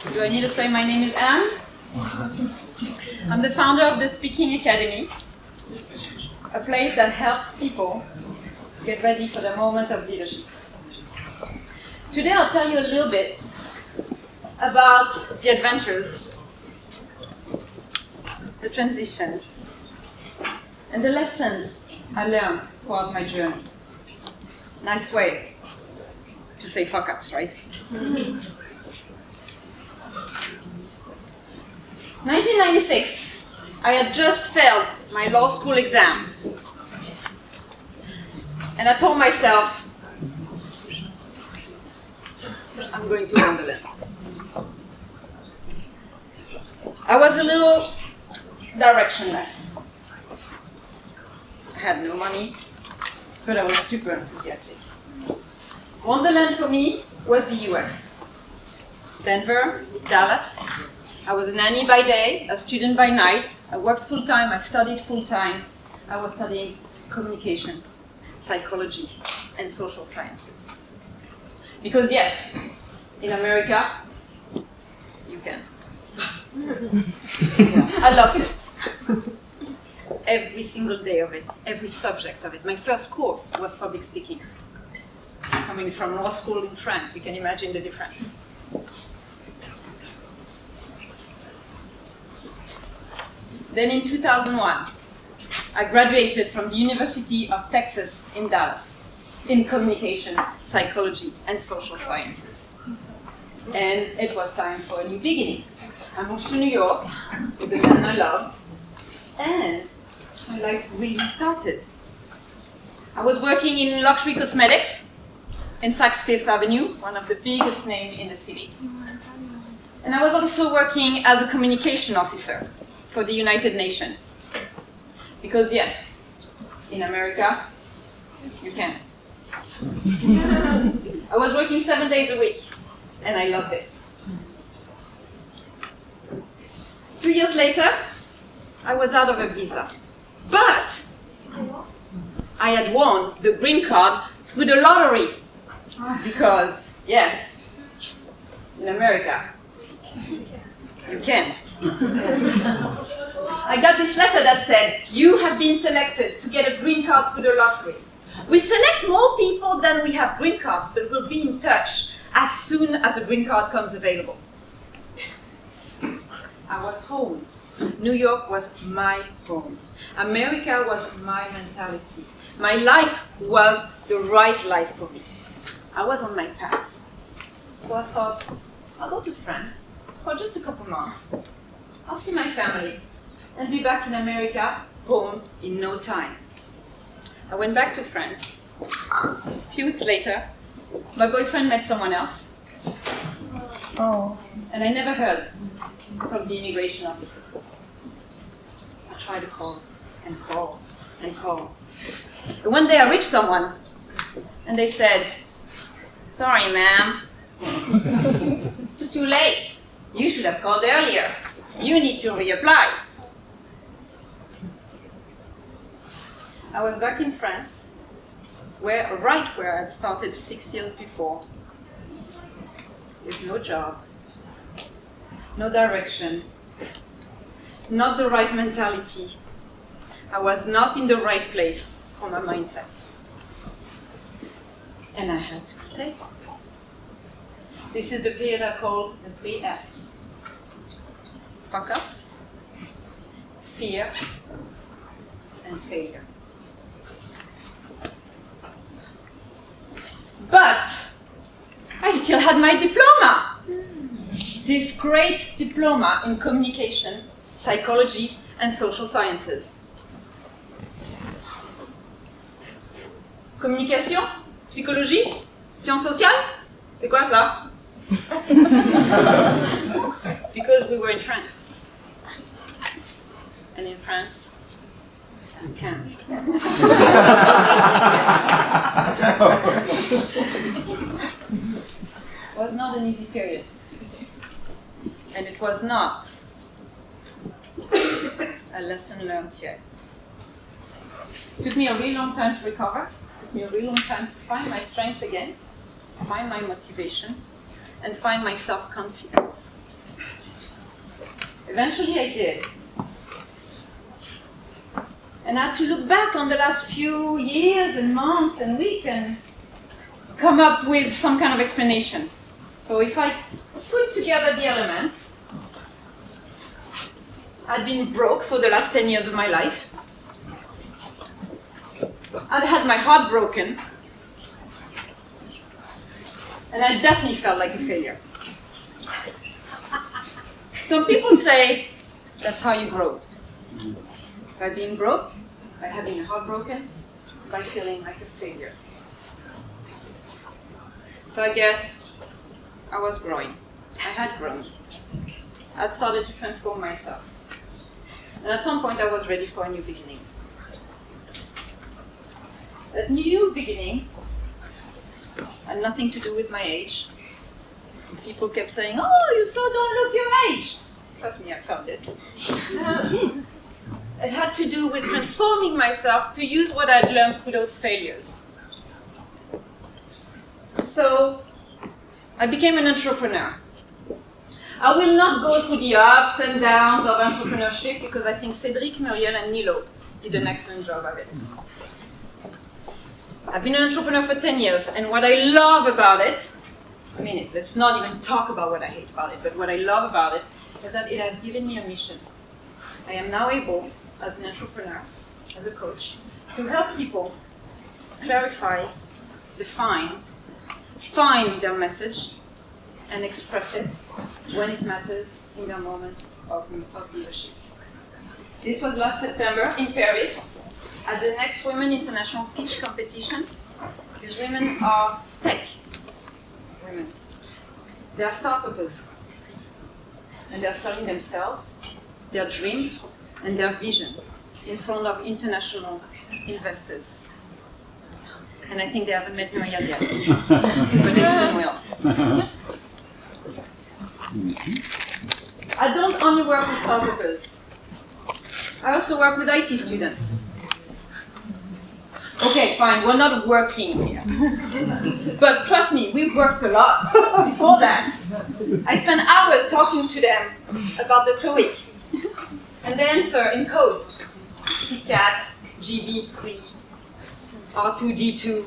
Do I need to say my name is Anne? I'm the founder of the Speaking Academy, a place that helps people get ready for the moment of leadership. Today I'll tell you a little bit about the adventures, the transitions, and the lessons I learned throughout my journey. Nice way to say fuck-ups, right? 1996, I had just failed my law school exam. And I told myself, I'm going to Wonderland. I was a little directionless. I had no money, but I was super enthusiastic. Wonderland for me was the US. Denver, Dallas. I was a nanny by day, a student by night. I worked full-time, I studied full-time. I was studying communication, psychology, and social sciences. Because yes, in America, you can. I loved it. Every single day of it, every subject of it. My first course was public speaking. Coming from law school in France, you can imagine the difference. Then in 2001, I graduated from the University of Texas in Dallas in communication, psychology, and social sciences. And it was time for a new beginning. I moved to New York with the man I loved, and my life really started. I was working in luxury cosmetics in Saks Fifth Avenue, one of the biggest names in the city. And I was also working as a communication officer for the United Nations. Because yes, in America, you can. I was working 7 days a week, and I loved it. 2 years later, I was out of a visa. But I had won the green card through the lottery. Because, yes, in America, you can. I got this letter that said, you have been selected to get a green card through the lottery. We select more people than we have green cards, but we'll be in touch as soon as a green card comes available. I was home. New York was my home. America was my mentality. My life was the right life for me. I was on my path. So I thought, I'll go to France for just a couple months. I'll see my family and be back in America, home, in no time. I went back to France. A few weeks later, my boyfriend met someone else. Oh. And I never heard from the immigration officer. I tried to call and call and call. But one day I reached someone and they said, sorry, ma'am. It's too late. You should have called earlier. You need to reapply. I was back in France, right where I had started 6 years before, with no job, no direction, not the right mentality. I was not in the right place for my mindset. And I had to stay. This is the period I call the 3 F's. Fuck-ups, fear, and failure. But I still had my diploma. This great diploma in communication, psychology, and social sciences. Communication, psychologie, sciences sociales? C'est quoi ça? Because we were in France. And in France, you can't. It was not an easy period. And it was not a lesson learned yet. It took me a really long time to recover. It took me a really long time to find my strength again, find my motivation, and find my self-confidence. Eventually I did. And I had to look back on the last few years and months and weeks and come up with some kind of explanation. So if I put together the elements, I'd been broke for the last 10 years of my life. I'd had my heart broken. And I definitely felt like a failure. Some people say that's how you grow. By being broke, by having your heart broken, by feeling like a failure. So I guess I was growing. I had grown. I'd started to transform myself. And at some point I was ready for a new beginning. That new beginning had nothing to do with my age. People kept saying, "Oh, you so don't look your age." Trust me, I felt it. It had to do with transforming myself to use what I'd learned through those failures. So I became an entrepreneur. I will not go through the ups and downs of entrepreneurship because I think Cédric, Muriel, and Nilo did an excellent job of it. I've been an entrepreneur for 10 years, and what I love about it, let's not even talk about what I hate about it, but what I love about it is that it has given me a mission. I am now able, as an entrepreneur, as a coach, to help people clarify, define, find their message, and express it when it matters in their moments of leadership. This was last September in Paris at the Next Women International Pitch Competition. These women are tech women. They are startups. And they are selling themselves, their dream, and their vision in front of international investors. And I think they haven't met Muriel yet, but they soon will. I don't only work with startups. I also work with IT students. Okay, fine, we're not working here. But trust me, we've worked a lot before that. I spent hours talking to them about the TOEIC. And the answer in code. KitKat, GB3, R2D2.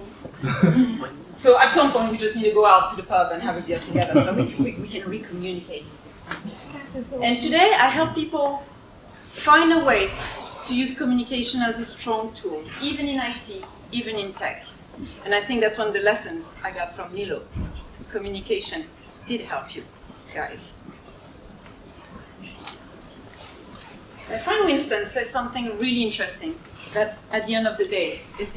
So at some point we just need to go out to the pub and have a beer together so we can re-communicate. And today I help people find a way to use communication as a strong tool, even in IT, even in tech. And I think that's one of the lessons I got from Nilo. Communication did help you, guys. My friend Winston says something really interesting that at the end of the day is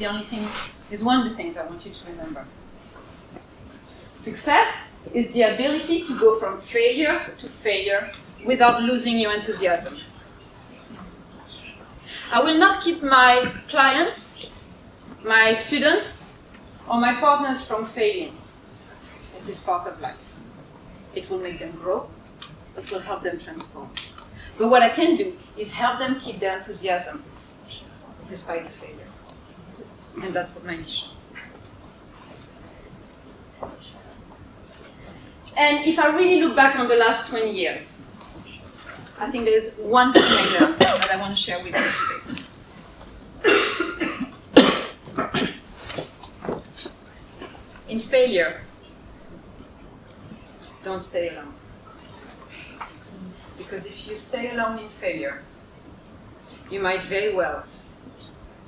one of the things I want you to remember. Success is the ability to go from failure to failure without losing your enthusiasm. I will not keep my clients, my students, or my partners from failing. It is part of life. It will make them grow. It will help them transform. But what I can do is help them keep their enthusiasm despite the failure. And that's what my mission. And if I really look back on the last 20 years, I think there's one thing I learned that I want to share with you today. In failure, don't stay alone. Because if you stay alone in failure, you might very well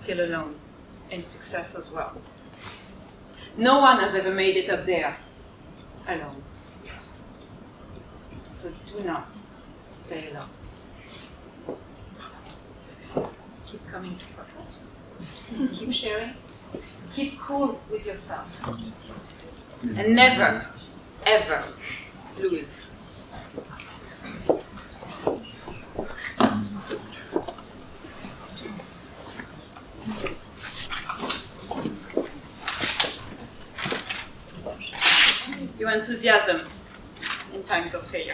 feel alone in success as well. No one has ever made it up there alone. So do not stay alone. Keep coming to Fuckups. Keep sharing. Keep cool with yourself. And never, ever lose. Your enthusiasm in times of failure.